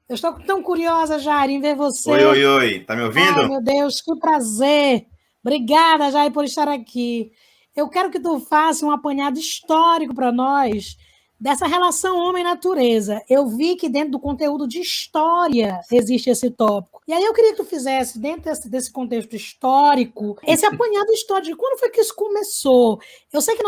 Eu estou tão curiosa, Jair, em ver Oi, você. oi, oi. Tá me Ai, ouvindo? meu Deus, que prazer. Obrigada, Jair, por estar aqui. Eu quero que tu faça um apanhado histórico para nós dessa relação homem-natureza. Eu vi que dentro do conteúdo de história existe esse tópico. E aí eu queria que tu fizesse, dentro desse contexto histórico, esse apanhado histórico de quando foi que isso começou. Eu sei que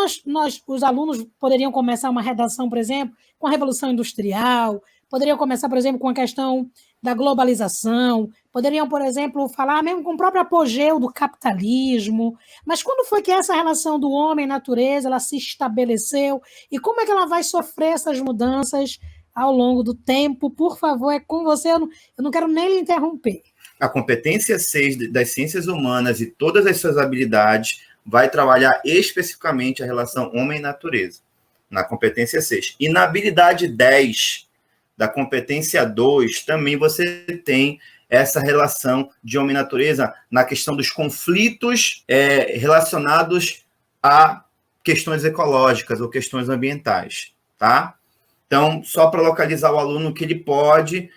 os alunos poderiam começar uma redação, por exemplo, com a Revolução Industrial, poderiam começar, por exemplo, com a questão da globalização, poderiam, por exemplo, falar mesmo com o próprio apogeu do capitalismo. Mas quando foi que essa relação do homem e natureza ela se estabeleceu e como é que ela vai sofrer essas mudanças ao longo do tempo? Por favor, é com você, eu não quero nem lhe interromper. A competência 6 das ciências humanas e todas as suas habilidades vai trabalhar especificamente a relação homem-natureza, na competência 6. E na habilidade 10 da competência 2, também você tem essa relação de homem-natureza na questão dos conflitos relacionados a questões ecológicas ou questões ambientais, tá? Então, só para localizar o aluno que ele pode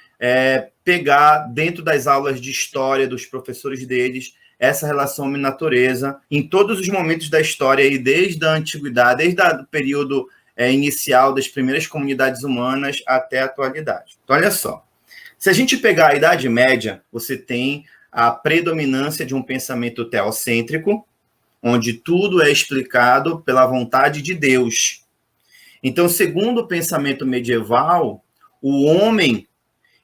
pegar dentro das aulas de história dos professores deles essa relação homem-natureza em todos os momentos da história, aí, desde a antiguidade, desde o período inicial das primeiras comunidades humanas até a atualidade. Então, olha só. Se a gente pegar a Idade Média, você tem a predominância de um pensamento teocêntrico, onde tudo é explicado pela vontade de Deus. Então, segundo o pensamento medieval, o homem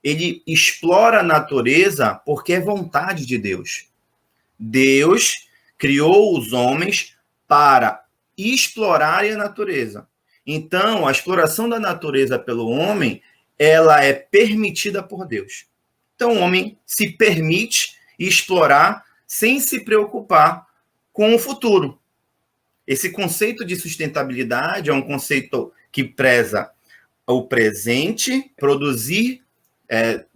ele explora a natureza porque é vontade de Deus. Deus criou os homens para explorarem a natureza. Então, a exploração da natureza pelo homem, ela é permitida por Deus. Então, o homem se permite explorar sem se preocupar com o futuro. Esse conceito de sustentabilidade é um conceito que preza o presente, produzir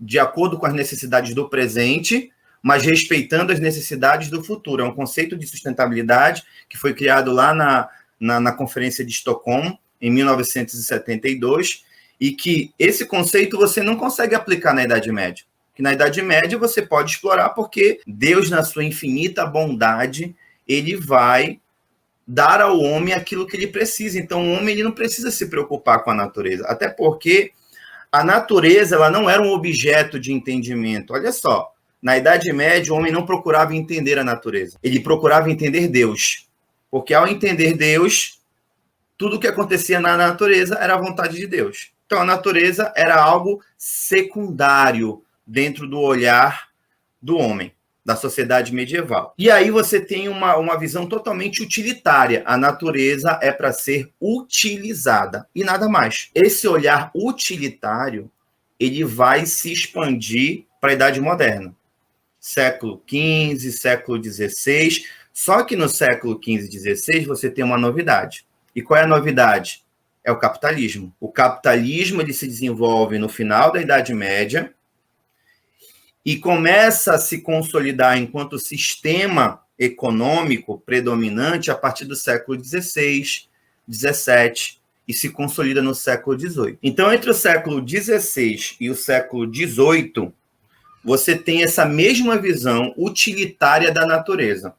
de acordo com as necessidades do presente, mas respeitando as necessidades do futuro. É um conceito de sustentabilidade que foi criado lá na Conferência de Estocolmo, em 1972, e que esse conceito você não consegue aplicar na Idade Média. Que na Idade Média você pode explorar porque Deus, na sua infinita bondade, ele vai dar ao homem aquilo que ele precisa. Então, o homem ele não precisa se preocupar com a natureza, até porque a natureza ela não era um objeto de entendimento. Olha só, na Idade Média, o homem não procurava entender a natureza, ele procurava entender Deus. Porque ao entender Deus, tudo o que acontecia na natureza era a vontade de Deus. Então, a natureza era algo secundário dentro do olhar do homem, da sociedade medieval. E aí você tem uma visão totalmente utilitária. A natureza é para ser utilizada e nada mais. Esse olhar utilitário, ele vai se expandir para a Idade Moderna. Século XV, século XVI. Só que no século XV e XVI você tem uma novidade. E qual é a novidade? É o capitalismo. O capitalismo ele se desenvolve no final da Idade Média, e começa a se consolidar enquanto sistema econômico predominante a partir do século XVI, XVII e se consolida no século XVIII. Então, entre o século XVI e o século XVIII, você tem essa mesma visão utilitária da natureza.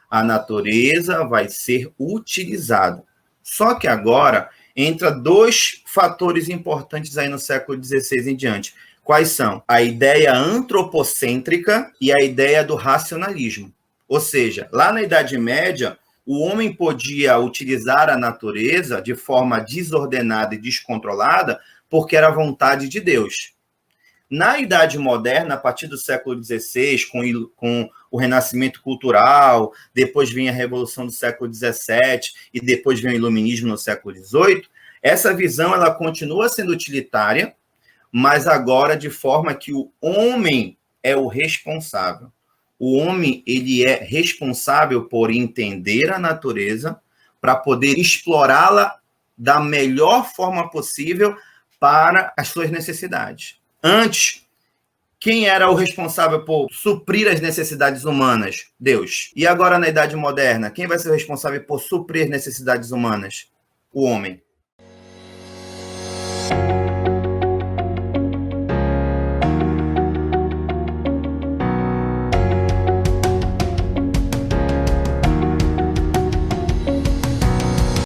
A natureza vai ser utilizada. Só que agora entra dois fatores importantes aí no século XVI em diante. Quais são? A ideia antropocêntrica e a ideia do racionalismo. Ou seja, lá na Idade Média, o homem podia utilizar a natureza de forma desordenada e descontrolada porque era a vontade de Deus. Na Idade Moderna, a partir do século XVI, com o Renascimento Cultural, depois vem a Revolução do século XVII e depois vem o Iluminismo no século XVIII, essa visão ela continua sendo utilitária, mas agora de forma que o homem é o responsável. O homem ele é responsável por entender a natureza para poder explorá-la da melhor forma possível para as suas necessidades. Antes, quem era o responsável por suprir as necessidades humanas? Deus. E agora, na Idade Moderna, quem vai ser o responsável por suprir as necessidades humanas? O homem.